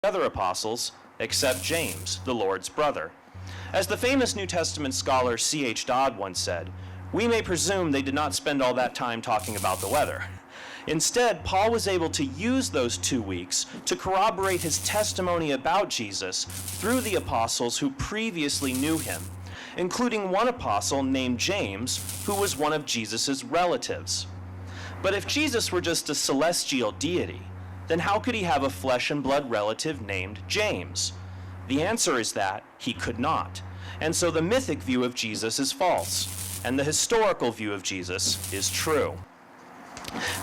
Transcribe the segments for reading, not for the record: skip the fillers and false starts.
other apostles except James, the Lord's brother. As the famous New Testament scholar C.H. Dodd once said, we may presume they did not spend all that time talking about the weather. Instead, Paul was able to use those 2 weeks to corroborate his testimony about Jesus through the apostles who previously knew him, including one apostle named James, who was one of Jesus' relatives. But if Jesus were just a celestial deity, then how could he have a flesh and blood relative named James? The answer is that he could not. And so the mythic view of Jesus is false, and the historical view of Jesus is true.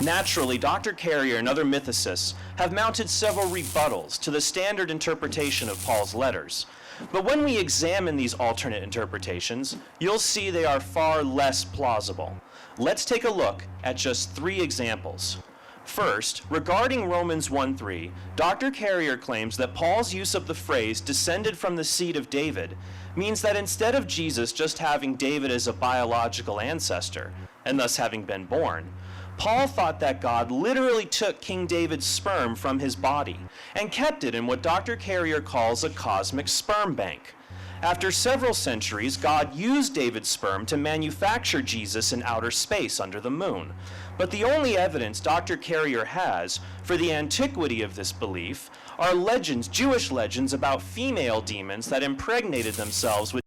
Naturally, Dr. Carrier and other mythicists have mounted several rebuttals to the standard interpretation of Paul's letters. But when we examine these alternate interpretations, you'll see they are far less plausible. Let's take a look at just 3 examples. First, regarding Romans 1:3, Dr. Carrier claims that Paul's use of the phrase descended from the seed of David means that instead of Jesus just having David as a biological ancestor, and thus having been born, Paul thought that God literally took King David's sperm from his body and kept it in what Dr. Carrier calls a cosmic sperm bank. After several centuries, God used David's sperm to manufacture Jesus in outer space under the moon. But the only evidence Dr. Carrier has for the antiquity of this belief are legends, Jewish legends about female demons that impregnated themselves with